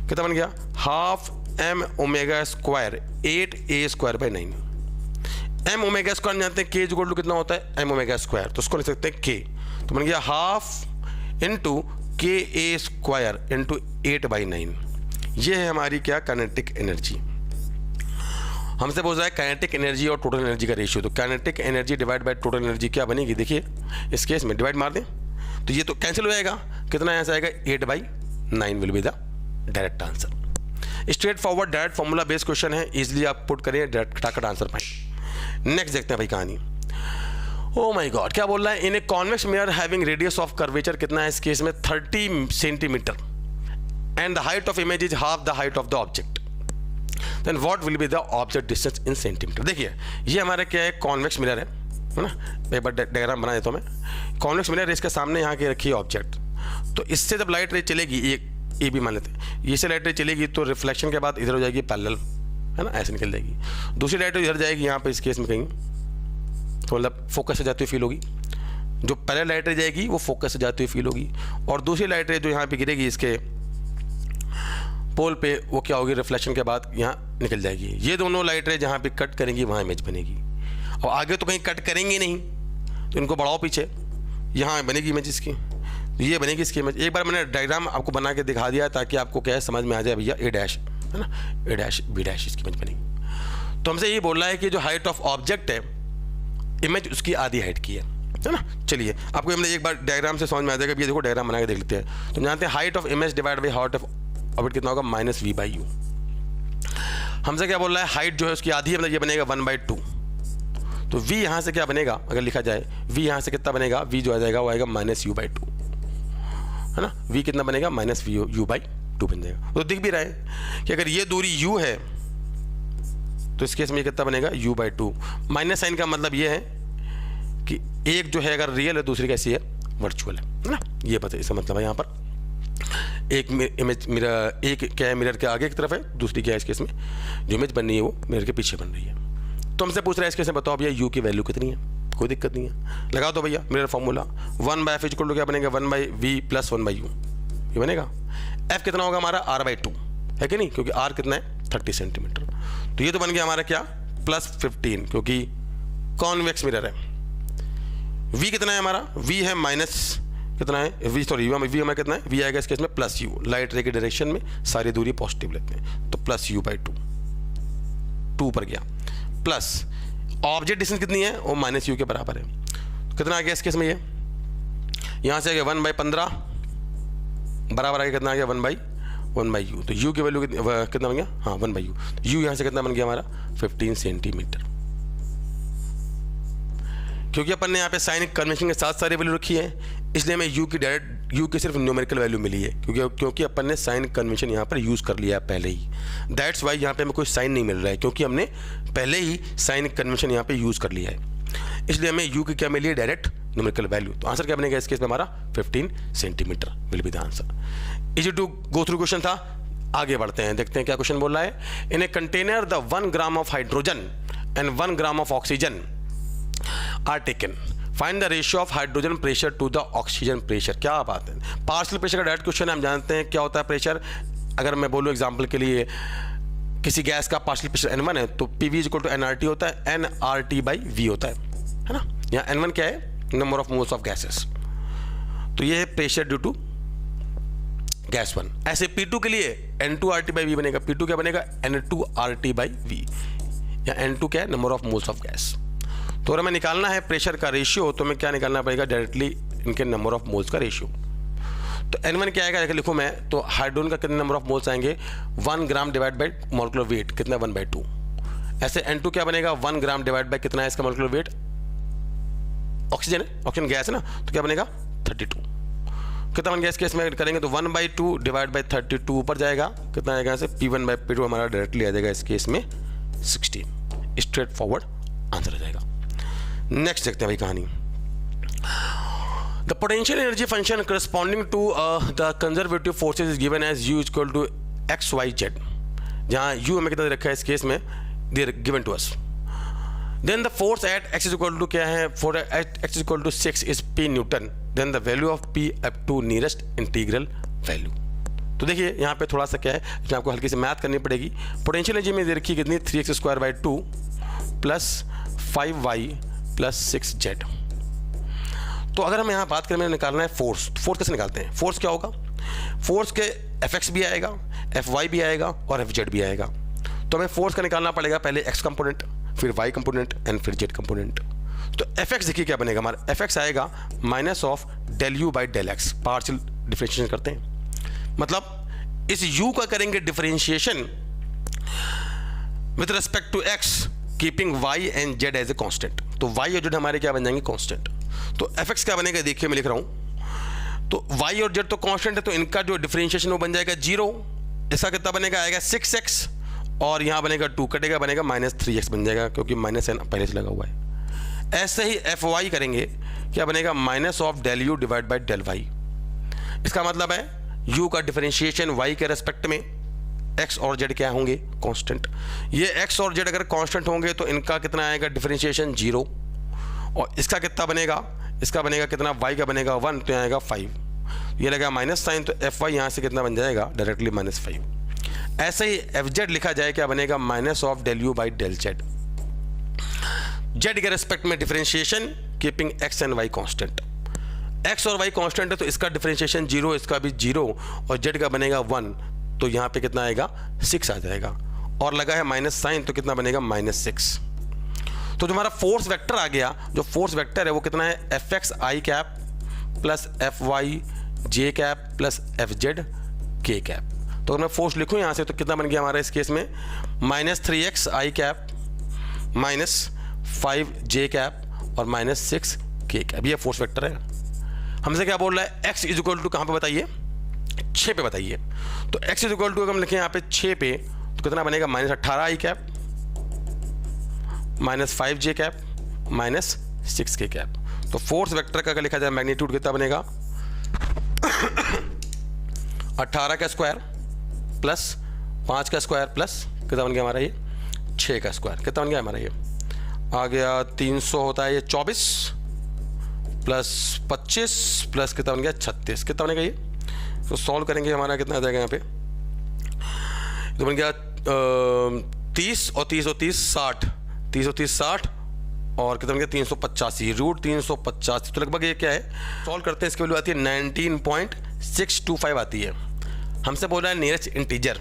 कितना बन गया ½ m omega square 8a²/9। m omega square जानते हैं k इक्वल टू कितना होता है m ओमेगा स्क्वायर, तो उसको लिख सकते हैं k, तो बन गया ½ इंटू KA² इंटू 8/9। ये है हमारी क्या, काइनेटिक एनर्जी। हमसे पूछ रहा है काइनेटिक एनर्जी और टोटल एनर्जी का रेशियो। तो kinetic energy divide by total energy क्या बनेगी, देखिए इस केस में डिवाइड मार दें तो ये तो कैंसिल हो जाएगा, कितना यहाँ से आएगा 8/9 will be the direct answer. Straight forward direct formula based question है, इजिली आप पुट करिए, डायरेक्ट फटाफट आंसर पाएंगे। नेक्स्ट देखते हैं भाई कहानी। ओ माय गॉड, क्या बोल रहा है, in a convex mirror having radius of curvature कितना है इस केस में 30 centimeter and the height of image is half the height of the object, then what will be the object distance in centimeter. देखिए ये हमारा क्या है, convex mirror है ना, एक बार डायग्राम बना देता हूँ मैं। कॉन्वेक्स मिरर इसके सामने यहाँ के रखी है ऑब्जेक्ट, तो इससे जब लाइट रे चलेगी, ये भी मान लेते हैं, ये से लाइट रे चलेगी तो रिफ्लेक्शन के बाद इधर हो जाएगी पैरेलल, है ना, ऐसे निकल जाएगी। दूसरी लाइट इधर जाएगी, यहाँ पे इस केस में कहीं तो मतलब फोकस से जाती हुई फील होगी। जो पहले लाइट रे जाएगी वो फोकस से जाती हुई फील होगी, और दूसरी लाइट रे जो यहाँ पे गिरेगी इसके पोल पे, वो क्या होगी, रिफ्लेक्शन के बाद यहाँ निकल जाएगी। ये दोनों लाइट रे जहाँ पे कट करेंगी वहाँ इमेज बनेगी। अब आगे तो कहीं कट करेंगे नहीं, तो इनको बढ़ाओ पीछे, यहाँ बनेगी इमेज इसकी, तो ये बनेगी इसकी इमेज। एक बार मैंने डायग्राम आपको बना के दिखा दिया ताकि आपको क्या है समझ में आ जाए, भैया A डैश है ना, A डैश B डैश इसकी इमेज बनेगी। तो हमसे ये बोल रहा है कि जो हाइट ऑफ ऑब्जेक्ट है, इमेज उसकी आधी हाइट की है ना। चलिए आपको हमने एक बार डायग्राम से समझ में आ जाएगा। ये देखो डायग्राम बना के देख लेते हैं। तो जानते हैं height of image divide by height of object कितना होगा, -v/u। हमसे क्या बोल रहा है, हाइट जो है उसकी आधी है, मतलब ये बनेगा 1/2। तो v यहाँ से क्या बनेगा, अगर लिखा जाए v यहाँ से कितना बनेगा, v जो आ जाएगा वो आएगा -u/2, है ना। v कितना बनेगा, -u/2 बन जाएगा। तो दिख भी रहा है कि अगर ये दूरी u है तो इस केस में कितना बनेगा, u/2। माइनस साइन का मतलब ये है कि एक जो है अगर रियल है, दूसरी कैसी है, वर्चुअल है ना। ये पता इसका मतलब है यहाँ पर एक इमेज मिरर, एक क्या है मिरर के आगे की तरफ है, दूसरी क्या है इस केस में जो इमेज बन रही है वो मिरर के पीछे बन रही है। तो हमसे पूछ रहा है इस केस में बताओ भैया u की वैल्यू कितनी है, कोई दिक्कत नहीं है, लगा दो भैया mirror formula 1/f equal to क्या बनेगा, 1/v + 1/u ये बनेगा। f कितना होगा हमारा, r/2 है कि नहीं, क्योंकि r कितना है 30 सेंटीमीटर। तो ये तो बन गया हमारा क्या, +15, क्योंकि कॉन्वेक्स मिरर है। v कितना है हमारा, v है माइनस कितना है, v हमारा कितना है, v आएगा इस केस में +u, लाइट रे के डायरेक्शन में सारी दूरी पॉजिटिव लेते हैं, तो +u/2 2 पर गया, प्लस ऑब्जेक्ट डिस्टेंस कितनी है, वो -u के बराबर है। तो कितना आ गया इस केस में, ये यहाँ से आ गया 1/15 बराबर आ गया कितना आ गया 1/u। तो u की वैल्यू कितना बन गया, हाँ 1/u। u यहाँ से कितना बन गया हमारा 15 सेंटीमीटर, क्योंकि अपन ने यहाँ पे साइन कन्वेंशन के साथ सारी वैल्यू रखी है, इसलिए हमें u की सिर्फ न्यूमेरिकल वैल्यू मिली है, क्योंकि अपन ने साइन कन्वेंशन यहाँ पर यूज़ कर लिया है पहले ही। दैट्स वाई यहाँ पे हमें कोई साइन नहीं मिल रहा है, क्योंकि हमने पहले ही साइन कन्वेंशन यहाँ पे यूज़ कर लिया है, इसलिए हमें u की क्या मिली है, डायरेक्ट न्यूमेरिकल वैल्यू। तो आंसर क्या बनेगा इस केस में हमारा 15 centimetre will be the answer. Easy to go through question था। आगे बढ़ते हैं, देखते हैं क्या क्वेश्चन बोल रहा है। In a container the 1 gram of hydrogen and 1 gram of oxygen are taken, find the ratio of hydrogen pressure to the oxygen pressure. क्या बात है, पार्शियल प्रेशर का डायरेक्ट क्वेश्चन है, हम जानते हैं क्या होता है प्रेशर। अगर मैं बोलूँ एग्जांपल के लिए, किसी गैस का पार्शियल प्रेशर N1 है तो PV = nRT होता है, nRT/V होता है ना। यहाँ N1 क्या है, number of moles of gases, तो ये है प्रेशर ड्यू टू गैस 1। ऐसे P2 के लिए N2RT/V बनेगा, P2 क्या बनेगा, N2RT/V, या N2 क्या है, number of moles of gas. तो अगर हमें निकालना है प्रेशर का रेशियो, तो हमें क्या निकालना पड़ेगा, डायरेक्टली इनके नंबर ऑफ मोल्स का रेशियो। तो N1 क्या आएगा, लिखो मैं, तो हाइड्रोजन का कितने नंबर ऑफ मोल्स आएंगे, 1 gram divide by molecular weight कितना, 1/2। ऐसे N2 क्या बनेगा, 1 ग्राम डिवाइड बाई कितना है इसका मॉलिक्यूलर वेट, ऑक्सीजन है, ऑक्सीजन गैस है ना, तो क्या बनेगा 32। कितना बन गया इस केस में करेंगे तो 1/2 डिवाइड बाई 32 ऊपर जाएगा, कितना आएगा यहाँ से, P1/P2 हमारा डायरेक्टली आ जाएगा इस केस में 16। स्ट्रेट फॉरवर्ड आंसर आ जाएगा। नेक्स्ट देखते हैं भाई कहानी। The potential energy function corresponding to the conservative forces is given as u = XYZ, जहाँ u हमें कितना रखा है इस केस में, they given to us. Then the force at x = क्या है, force at x = 6 is P newton, then the value of P up to nearest integral value. तो देखिए यहाँ पे थोड़ा सा क्या है, इसमें आपको हल्की सी मैथ करनी पड़ेगी। पोटेंशियल एनर्जी में दे रखी कितनी, 3x² / 2 + 5y + 6z। तो अगर हम यहाँ बात करें, मैंने निकालना है फोर्स, फोर्स कैसे निकालते हैं? फोर्स क्या होगा? फोर्स के Fx भी आएगा, Fy भी आएगा और Fz भी आएगा। तो हमें फोर्स का निकालना पड़ेगा, पहले x कंपोनेंट, फिर y कंपोनेंट एंड फिर z कंपोनेंट। तो Fx देखिए क्या बनेगा हमारा, Fx आएगा minus of del u by del x, partial differentiation करते हैं, मतलब इस u का करेंगे differentiation with respect to x keeping y and z as a constant. तो y और z हमारे क्या बन जाएंगे? कांस्टेंट। तो Fx क्या बनेगा? देखिए मैं लिख रहा हूं, तो y और z तो कांस्टेंट है, तो इनका जो डिफरेंशिएशन वो बन जाएगा 0। इसका कितना बनेगा? आएगा 6x, और यहाँ बनेगा 2 कटेगा, बनेगा -3x बन जाएगा, क्योंकि माइनस n पहले से लगा हुआ है। ऐसे ही Fy करेंगे, क्या बनेगा? Minus of del u divide by del y। इसका मतलब है u का डिफरेंशिएशन y के रेस्पेक्ट में, x और z क्या होंगे? कांस्टेंट। ये x और z अगर कांस्टेंट होंगे तो इनका कितना आएगा? डिफरेंशिएशन 0। और इसका कितना बनेगा? इसका बनेगा कितना? y का बनेगा 1, तो यहाँ आएगा 5। ये लगा माइनस साइन, तो Fy यहाँ से कितना बन जाएगा? डायरेक्टली -5। ऐसे ही Fz लिखा जाए, क्या बनेगा? Minus of del u by del z। z के रेस्पेक्ट में differentiation keeping x and y constant. x और y कांस्टेंट है, तो इसका डिफरेंशिएशन 0, इसका भी 0, और z का बनेगा 1, तो यहाँ पे कितना आएगा? 6 आ जाएगा। और लगा है माइनस साइन, तो कितना बनेगा? -6। तो जो हमारा फोर्स वेक्टर आ गया, जो फोर्स वेक्टर है वो कितना है? Fx i cap plus Fy j cap plus Fz k cap. तो अगर मैं फोर्स लिखूँ यहाँ से, तो कितना बन गया हमारा इस केस में? -3x i cap minus 5j cap और -6 k कैप। ये फोर्स वेक्टर है। हमसे क्या बोल रहा है? x इज इक्वल टू कहाँ पे बताइए? 6 पे बताइए। तो x इज इक्वल टू अगर हम लिखें यहाँ पे 6 पे, तो कितना बनेगा? -18 i cap -5j cap -6k cap. तो फोर्स वेक्टर का अगर लिखा जाए मैग्नीट्यूड कितना बनेगा? 18 का स्क्वायर प्लस 5 का स्क्वायर प्लस कितना बन गया हमारा? ये 6 का स्क्वायर। कितना बन गया हमारा? ये आ गया 300 होता है, ये 24 प्लस 25 प्लस कितना बन गया? 36। कितना बनेगा ये? तो सॉल्व करेंगे, हमारा कितना आ जाएगा यहाँ पे? तो बन गया 30 और 30 और 30 60, 30 और 30 60, और कितना बन गया? 385, रूट 385। तो लगभग ये क्या है? सॉल्व करते हैं, इसकी वैल्यू आती है 19.625 आती है। हमसे बोल रहा है नियरेस्ट इंटीजर।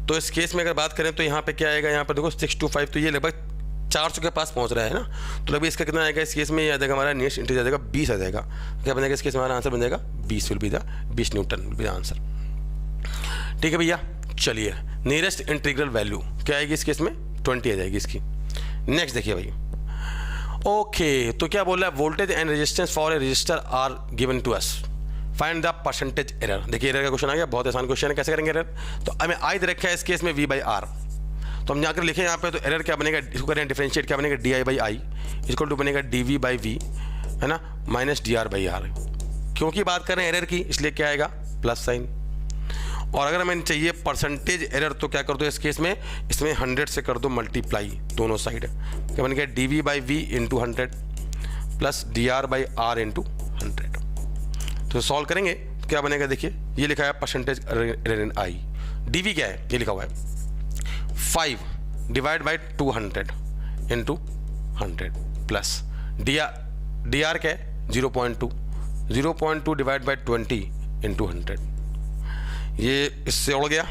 तो इस केस में अगर बात करें तो यहाँ पे क्या आएगा? यहाँ पर देखो 625, तो ये लगभग 400 के पास पहुँच रहा है ना। तो लगभग इसका कितना आएगा? इस केस में ये आ जाएगा हमारा नियरेस्ट इंटीजर आ जाएगा 20 आ जाएगा। क्या बनेगा इस केस में? हमारा आंसर बन जाएगा 20 will be the 20 Newton will be the answer. ठीक है भैया, चलिए नियरेस्ट इंटीग्रल वैल्यू क्या आएगी इस केस में? 20 आ जाएगी इसकी। नेक्स्ट देखिए भाई, ओके, तो क्या बोल रहा है? Voltage and resistance for a resistor R given to us, find the percentage error. देखिए एरर का क्वेश्चन आ गया, बहुत आसान क्वेश्चन है। कैसे करेंगे एरर? तो हमें आई दे रखा है इस केस में v/r, तो हम जाकर लिखें यहाँ पे, तो एरर क्या बनेगा? इसको करें डिफरेंशिएट, क्या बनेगा? di/i इक्वल टू बनेगा dv/v, है ना, माइनस dr/r। क्योंकि बात कर रहे हैं एरर की, इसलिए क्या आएगा? Plus sign. और अगर हमें चाहिए परसेंटेज एरर, तो क्या कर दो इस केस में? इसमें 100 से कर दो मल्टीप्लाई दोनों साइड। क्या बन गया? dv/v into 100 plus dr/r into 100। तो सॉल्व करेंगे क्या बनेगा? देखिए ये लिखा है percentage error in I. dv क्या है? ये लिखा हुआ है 5 divide by 200 into 100 plus dr क्या है? 0.2 डिवाइड बाई 20 इंटू 100। ये इससे उड़ गया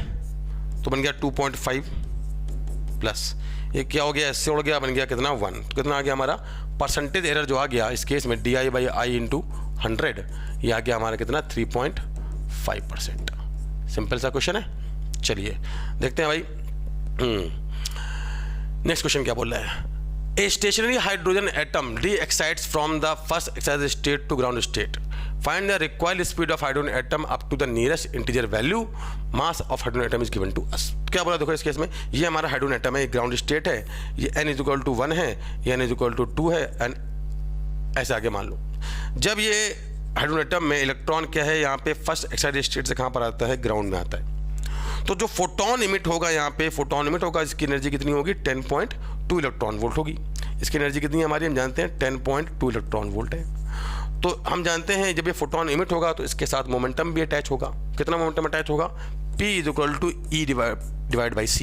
तो बन गया 2.5 प्लस ये क्या हो गया? इससे उड़ गया, बन गया कितना? 1। कितना आ गया हमारा परसेंटेज एरर जो आ गया इस केस में? di/i इंटू 100, ये आ गया हमारा कितना? 3.5%। सिंपल सा क्वेश्चन है। चलिए देखते हैं भाई, नेक्स्ट क्वेश्चन क्या बोल रहा है? A stationary hydrogen atom de excites from the first excited state to ground state, find the required speed of hydrogen atom up to the nearest integer value, mass of hydrogen atom is given to us. क्या बोला? देखो इस case में ये हमारा hydrogen atom है, ये ground state है, ये n इज इक्वल टू 1 है, ये n इज इक्वल टू 2 है, एंड ऐसे आगे मान लो। जब ये हाइड्रोजन एटम में इलेक्ट्रॉन क्या है? यहाँ पे फर्स्ट एक्साइटेड स्टेट से कहाँ पर आता है? ग्राउंड में आता है। तो जो फोटोन इमिट होगा, यहाँ पे फोटोन इमिट होगा, इसकी एनर्जी कितनी होगी? 10.2 इलेक्ट्रॉन वोल्ट होगी। इसकी एनर्जी कितनी है हमारी? हम जानते हैं 10.2 इलेक्ट्रॉन वोल्ट है। तो हम जानते हैं जब ये फोटोन इमिट होगा तो इसके साथ मोमेंटम भी अटैच होगा। कितना मोमेंटम अटैच होगा? P is equal to E divide by C।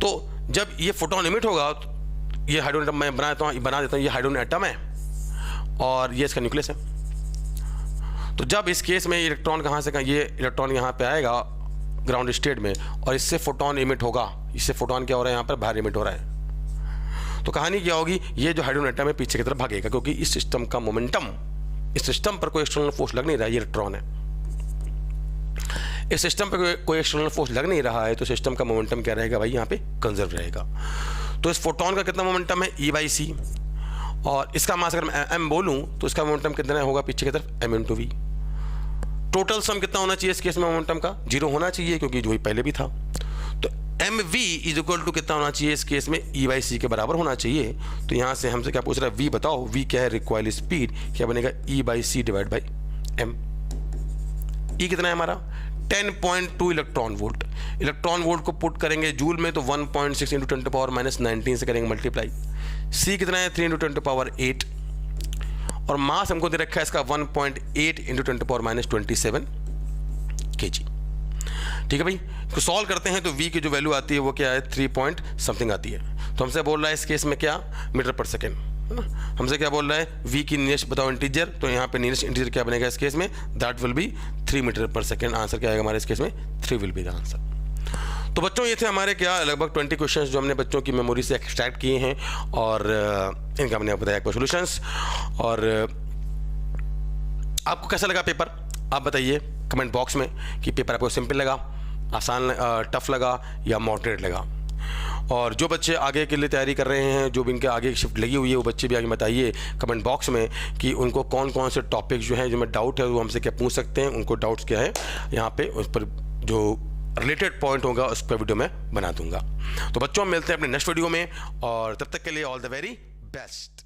तो जब ये फोटोन इमिट होगा, तो ये हाइड्रोजन एटम मैं बना देता हूँ, ये हाइड्रोजन एटम है, और ये इसका न्यूक्लियस है। तो जब इस केस में इलेक्ट्रॉन कहाँ से कहाँ, ये इलेक्ट्रॉन यहाँ पे आएगा ग्राउंड स्टेट में और इससे फोटोन इमिट होगा। इससे फोटोन क्या हो रहा है, यहाँ पर बाहर इमिट हो रहा है। तो कहानी क्या होगी, ये जो हाइड्रोजन एटम है पीछे की तरफ भागेगा, क्योंकि इस सिस्टम का मोमेंटम, इस सिस्टम पर कोई एक्सटर्नल फोर्स लग नहीं रहा है, ये इलेक्ट्रॉन है, इस सिस्टम पर कोई एक्सटर्नल फोर्स लग नहीं रहा है, तो सिस्टम का मोमेंटम क्या रहेगा भाई, यहाँ पे कंजर्व रहेगा। तो इस फोटोन का कितना मोमेंटम है, E/c, और इसका मास अगर मैं m बोलूँ तो इसका मोमेंटम कितना होगा पीछे की तरफ, m/v। टोटल सम कितना होना चाहिए इस केस में मोमेंटम का, 0 होना चाहिए, क्योंकि जो ही पहले भी था। तो mv इज इक्वल टू कितना होना चाहिए इस केस में, E/c के बराबर होना चाहिए। तो यहाँ से हमसे क्या पूछ रहा है, v बताओ, v क्या है, रिकॉइल स्पीड, क्या बनेगा, E/c divide by m। E कितना है हमारा, 10.2 इलेक्ट्रॉन वोल्ट। इलेक्ट्रॉन वोल्ट को पुट करेंगे जूल में तो 1.6 इंटू 10⁻⁻19 से करेंगे मल्टीप्लाई। C कितना है, 3 इंटू 10⁸, और मास हमको दे रखा है इसका 1.8 इंटू 10⁻27 kg। ठीक है भाई, तो सॉल्व करते हैं तो V की जो वैल्यू आती है वो क्या है, 3 पॉइंट समथिंग आती है। तो हमसे बोल रहा है इस केस में क्या, मीटर पर सेकेंड, है ना। हमसे क्या बोल रहा है, V की नियरेस्ट बताओ इंटीजर, तो यहाँ पे नियरेस्ट इंटीजर क्या बनेगा इस केस में, दैट विल बी 3 मीटर पर सेकेंड। आंसर क्या आएगा हमारे इस केस में, 3 विल बी द आंसर। तो बच्चों ये थे हमारे क्या लगभग 20 क्वेश्चंस जो हमने बच्चों की मेमोरी से एक्सट्रैक्ट किए हैं, और इनका हमने बताया आपको सॉल्यूशंस। और आपको कैसा लगा पेपर, आप बताइए कमेंट बॉक्स में कि पेपर आपको सिंपल लगा, आसान, टफ लगा या मॉडरेट लगा। और जो बच्चे आगे के लिए तैयारी कर रहे हैं, जो भी इनके आगे शिफ्ट लगी हुई है, वो बच्चे भी आगे बताइए कमेंट बॉक्स में कि उनको कौन कौन से टॉपिक जो हैं, जो में डाउट है वो हमसे क्या पूछ सकते हैं, उनको डाउट्स क्या है यहाँ पे, उस पर जो रिलेटेड पॉइंट होगा उस पर वीडियो में बना दूंगा। तो बच्चों मिलते हैं अपने नेक्स्ट वीडियो में, और तब तक के लिए ऑल द वेरी बेस्ट।